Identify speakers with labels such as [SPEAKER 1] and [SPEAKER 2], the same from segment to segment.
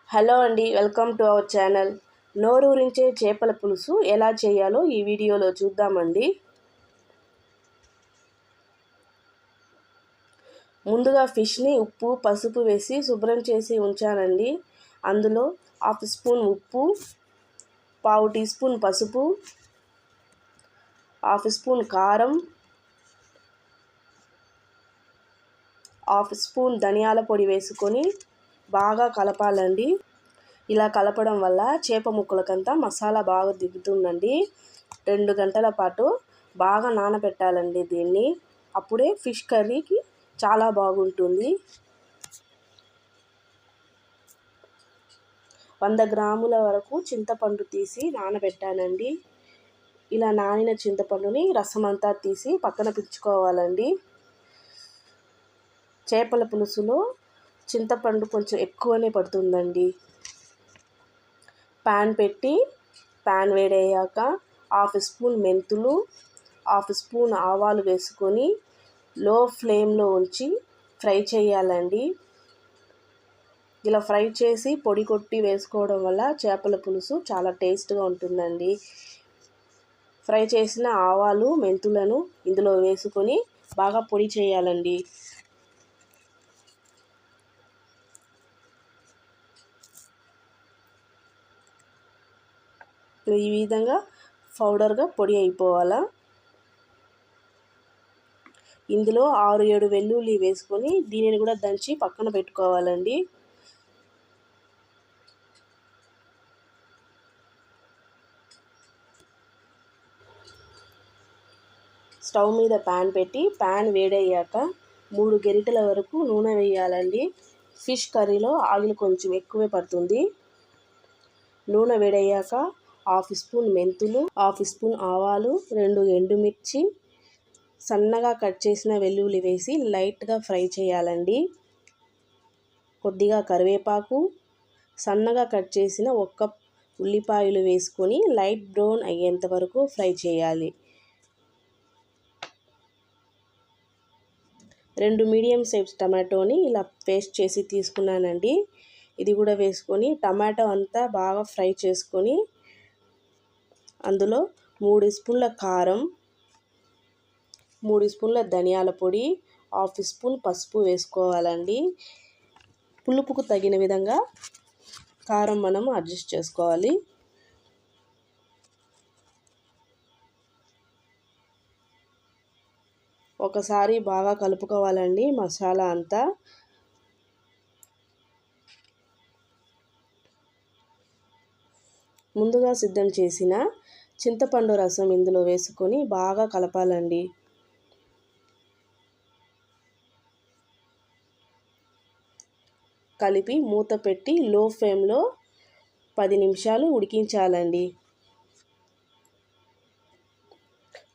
[SPEAKER 1] Hello అండి, welcome to our channel. నోరూరించే చేపల పులుసు ఎలా చేయాలో ఈ వీడియోలో చూద్దామండి. ముందుగా ఫిష్ని ఉప్పు పసుపు వేసి శుభ్రం చేసి ఉంచానండి. అందులో 1/2 స్పూన్ ఉప్పు, 1/2 టీ స్పూన్ పసుపు, 1/2 స్పూన్ కారం, 1/2 స్పూన్ ధనియాల పొడి వేసుకొని బాగా కలపాలండి. ఇలా కలపడం వల్ల చేప ముక్కలకంతా మసాలా బాగా దిగుతుందండి. 2 గంటల పాటు బాగా నానబెట్టాలండి దీన్ని. అప్పుడే ఫిష్ కర్రీకి చాలా బాగుంటుంది. 100 గ్రాముల వరకు చింతపండు తీసి నానబెట్టానండి. ఇలా నానిన చింతపండుని రసం అంతా తీసి పక్కన పిచ్చుకోవాలండి. చేపల పులుసులో చింతపండు కొంచెం ఎక్కువనే పడుతుందండి. ప్యాన్ పెట్టి ప్యాన్ వేడయ్యాక 1/2 స్పూన్ మెంతులు, 1/2 స్పూన్ ఆవాలు వేసుకొని లో ఫ్లేమ్లో ఉంచి ఫ్రై చేయాలండి. ఇలా ఫ్రై చేసి పొడి కొట్టి వేసుకోవడం వల్ల చేపల పులుసు చాలా టేస్ట్గా ఉంటుందండి. ఫ్రై చేసిన ఆవాలు మెంతులను ఇందులో వేసుకొని బాగా పొడి చేయాలండి. ఈ విధంగా పౌడర్గా పొడి అయిపోవాలా. ఇందులో 6-7 వెల్లుల్లి వేసుకొని దీనిని కూడా దంచి పక్కన పెట్టుకోవాలండి. స్టవ్ మీద ప్యాన్ పెట్టి ప్యాన్ వేడయ్యాక 3 గరిటెల వరకు నూనె వేయాలండి. ఫిష్ కర్రీలో ఆయిల్ కొంచెం ఎక్కువే పడుతుంది. నూనె వేడయ్యాక 1/2 స్పూన్ మెంతులు, 1/2 స్పూన్ ఆవాలు, 2 ఎండుమిర్చి, సన్నగా కట్ చేసిన వెల్లుల్లి వేసి లైట్గా ఫ్రై చేయాలండి. కొద్దిగా కరివేపాకు, సన్నగా కట్ చేసిన 1 కప్ ఉల్లిపాయలు వేసుకొని లైట్ బ్రౌన్ అయ్యేంత వరకు ఫ్రై చేయాలి. 2 మీడియం సైజ్ టమాటోని ఇలా పేస్ట్ చేసి తీసుకున్నానండి. ఇది కూడా వేసుకొని టమాటో అంతా బాగా ఫ్రై చేసుకొని అందులో 3 స్పూన్ల కారం, 3 స్పూన్ల ధనియాల పొడి, 1/2 స్పూన్ పసుపు వేసుకోవాలండి. పులుపుకు తగిన విధంగా కారం మనం అడ్జస్ట్ చేసుకోవాలి. ఒకసారి బాగా కలుపుకోవాలండి మసాలా అంతా. ముందుగా సిద్ధం చేసిన చింతపండు రసం ఇందులో వేసుకొని బాగా కలపాలండి. కలిపి మూత పెట్టి లో ఫ్లేమ్లో 10 నిమిషాలు ఉడికించాలండి.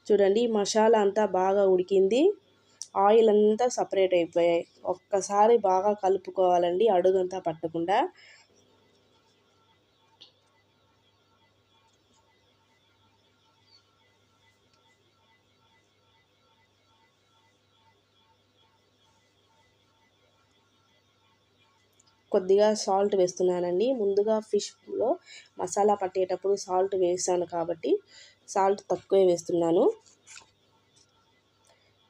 [SPEAKER 1] చూడండి, మసాలా అంతా బాగా ఉడికింది. ఆయిల్ అంతా సపరేట్ అయిపోయాయి. ఒక్కసారి బాగా కలుపుకోవాలండి అడుగంతా పట్టకుండా. కొద్దిగా సాల్ట్ వేస్తున్నానండి. ముందుగా ఫిష్లో మసాలా పట్టేటప్పుడు సాల్ట్ వేసాను కాబట్టి సాల్ట్ తక్కువే వేస్తున్నాను.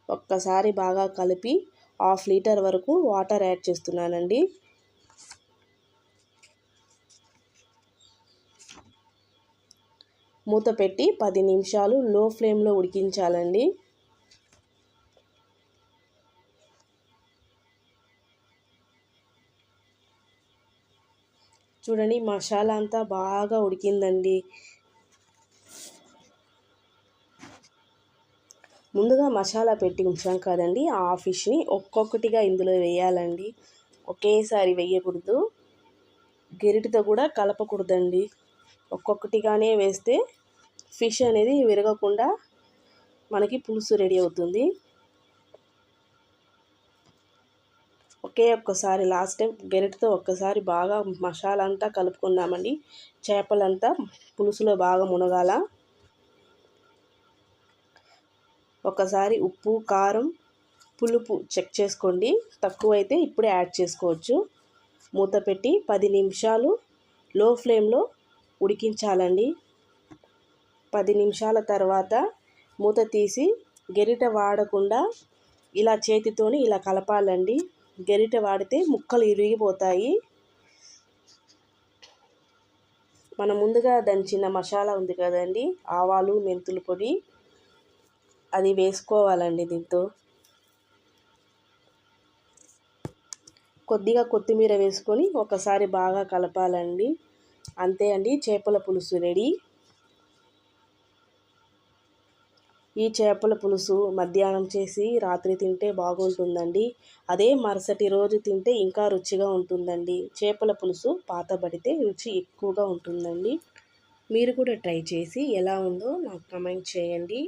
[SPEAKER 1] ఒక్కసారి బాగా కలిపి 1/2 లీటర్ వరకు వాటర్ యాడ్ చేస్తున్నానండి. మూత పెట్టి 10 నిమిషాలు లో ఫ్లేమ్లో ఉడికించాలండి. చూడండి, మసాలా అంతా బాగా ఉడికిందండి. ముందుగా మసాలా పెట్టి ఉంచాం కదండి, ఆ ఫిష్ని ఒక్కొక్కటిగా ఇందులో వేయాలండి. ఒకేసారి వేయకూడదు, గరిటెతో కూడా కలపకూడదండి. ఒక్కొక్కటిగానే వేస్తే ఫిష్ అనేది విరగకుండా మనకి పులుసు రెడీ అవుతుంది. ఒక్కసారి లాస్ట్ టైం గరిటెతో ఒక్కసారి బాగా మసాలా అంతా కలుపుకుందామండి. చేపలంతా పులుసులో బాగా మునగాల. ఒకసారి ఉప్పు కారం పులుపు చెక్ చేసుకోండి. తక్కువైతే ఇప్పుడే యాడ్ చేసుకోవచ్చు. మూత పెట్టి 10 నిమిషాలు లో ఫ్లేమ్లో ఉడికించాలండి. 10 నిమిషాల తర్వాత మూత తీసి గరిటె వాడకుండా ఇలా చేతితోని ఇలా కలపాలండి. గరిటె వాడితే ముక్కలు ఇరిగిపోతాయి. మనం ముందుగా దంచిన మసాలా ఉంది కదండి, ఆవాలు మెంతుల పొడి, అది వేసుకోవాలండి. దీంతో కొద్దిగా కొత్తిమీర వేసుకొని ఒకసారి బాగా కలపాలండి. అంతే అండి, చేపల పులుసు రెడీ. ఈ చేపల పులుసు మధ్యాహ్నం చేసి రాత్రి తింటే బాగుంటుందండి. అదే మరుసటి రోజు తింటే ఇంకా రుచిగా ఉంటుందండి. చేపల పులుసు పాతబడితే రుచి ఎక్కువగా ఉంటుందండి. మీరు కూడా ట్రై చేసి ఎలా ఉందో నాకు కామెంట్ చేయండి.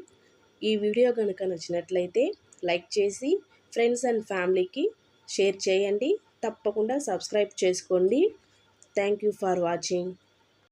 [SPEAKER 1] ఈ వీడియో కనుక నచ్చినట్లయితే లైక్ చేసి ఫ్రెండ్స్ అండ్ ఫ్యామిలీకి షేర్ చేయండి. తప్పకుండా సబ్స్క్రైబ్ చేసుకోండి. Thank you for watching.